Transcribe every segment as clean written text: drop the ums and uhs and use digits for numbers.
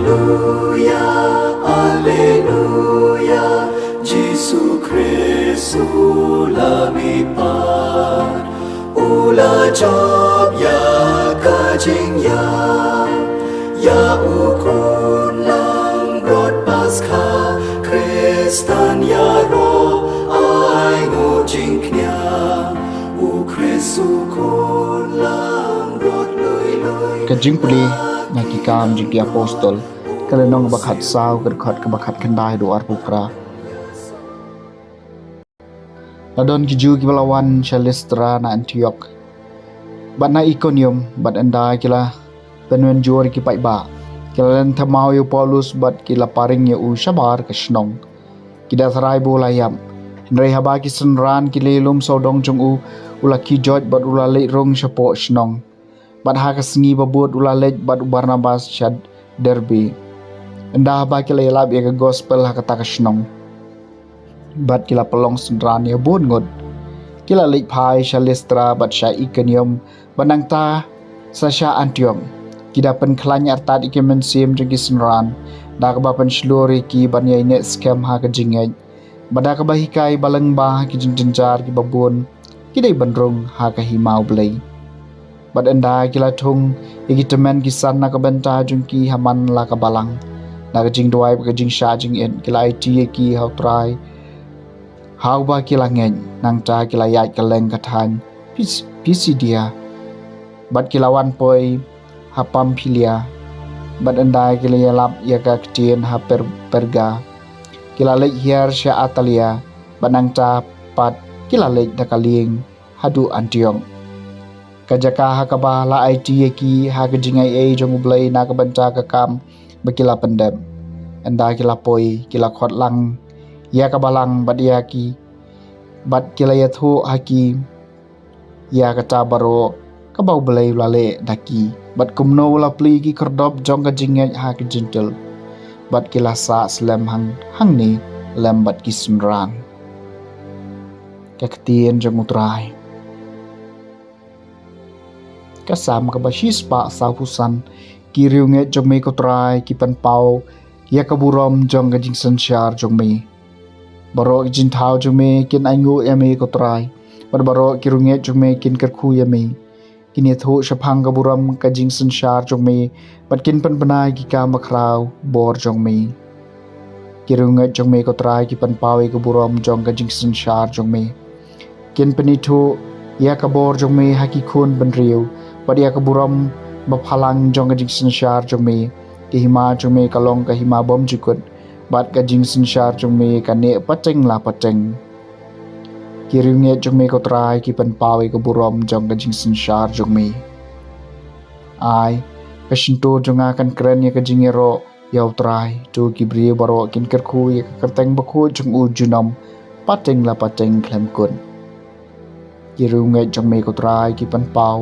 Alleluia, Alleluia, Jesu Christus lumipad, ula job ya kajing ya ukun lang rod Paskah, Kristan ya ro ai ngujing knya, u Kristu kun lang rod lui Kajing puli ngaki kam jingki apostol kalenong bakhat saw kerkhat ke bakhat kendai do arpupra ladon kiju kibalawan Listra na Antioch bat na Iconium bat anda kila penwen jor ki pai ba kila len thamau yu Paulus bat kila paring yu shabar ke snong kida sarai bo layam nrei haba ki sunran ki lelum sodong jong ula ki George bat ula le rong shapo snong bat hakas ngi babut ulalej bat Barnabas chad derby anda ba kila yalab ya gospel hakata kasnong bat kila pelong sendran ya bun ngod kila lej pai Listra bat sha Iconium banang ta sa sha Antioch kida pen khlanya artat ikemen sim jegi sendran da ka ba pen shlori ki ban ya ne scam ha ka jingej bada ka ba hikai balang ba ki jinjar ki babun kidai bandrong ha ka himau blai bat anda kila thung igitemen kisan na kabenta jungki haman la kabalang na jing doai ka jing sha jing en kila it ki hau trai hau ba kila ngeng nang ta kila yai kaleng kathan pisidia bat kilawan poi hapam philia bat anda kila yalap ya ka ktien ha perga kila lek hier sha Atalia banang ta pat kila lek dakaling hadu Antioch kajaka hakaba la IT ki hakajingai e jong blai na kabanta ka kam bakila pendem anda kila poi kila khot lang ya kabalang badia ki bat kila yathu haki ya kata baro kabau blai lale daki bat kumno la pli ki kerdop jong ka jingai hakajintel bat kila sa slam hang ni lem bat ki smran kaktien jong utrai kasam ka bashis pa sa pusan kiriunge jong me ko try ki pan pau ya kaburom jong ga jing sanchar jong me baro jin thau jong me kin aingu ya me ko try baro kirunge jong me kin kar khu ya me kini tho shaphang ka buram ka jing sanchar jong me bat kin pan banai ki ka makrau bor jong me kirunge jong me ko try ki pan pau ka burom jong ga jing sanchar jong me kin pani tho ya ka bor jong me haki khun ban riu padia ka buram baphalang jong jing sanchar jong me ki hima jong me kalong ka hima bom jukut bat ka jing sanchar jong me ka ne pateng la pateng kiringe jong me ko trai ki pan pawe ka buram jong ka jing sanchar jong me ai ka shinto jonga kan kren ya ka jingero yaw trai to ki bri baro kin ker khu ya ka teng ba khu jong u junom pateng la pateng klem kun kiringe jong me ko trai ki pan paw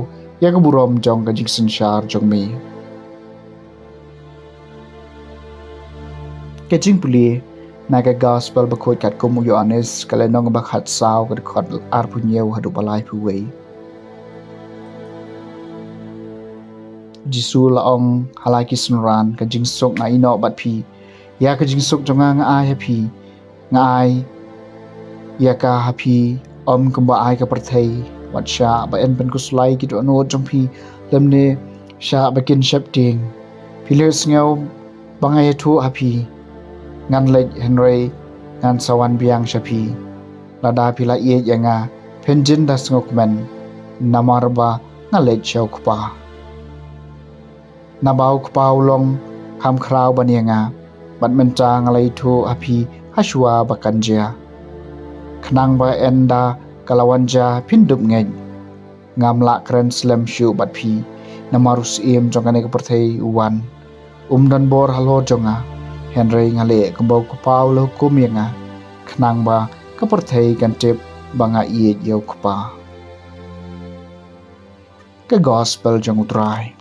ya ka burom jong ka jing sanchar jong me ke jing puli na ka gospel ba khoi kat kum Yohanes kala nong ba khat saw ka khot ar punyeu hadu balai pu wei Jisu laong halaki sunran ka jing sok na ino bat phi ya ka jing sok jonga nga ai happy nga ai ya ka happy om kumba ai ka parthei wat sha ba en pen kuslai ki to no jong phi lemne sha ba kin shap ting philes ngau bangai thu happy ngan lek henry ngan sawan biang shapi lada phila ye yanga penjin das ngokmen namarba ngale chau khpa nabau khpa ulong kham khrau banianga batmen chang alai thu happy hashwa bakanja khnang ba enda kalawanja phindup ngeng ngamla kren slam shu bat phi namarus em jongane ka perthei wan dan bor halo jonga henry ngale kembau kupau lo kumianga khnang ba ka perthei kan tip banga ie yau kupa ke gospel jong utrai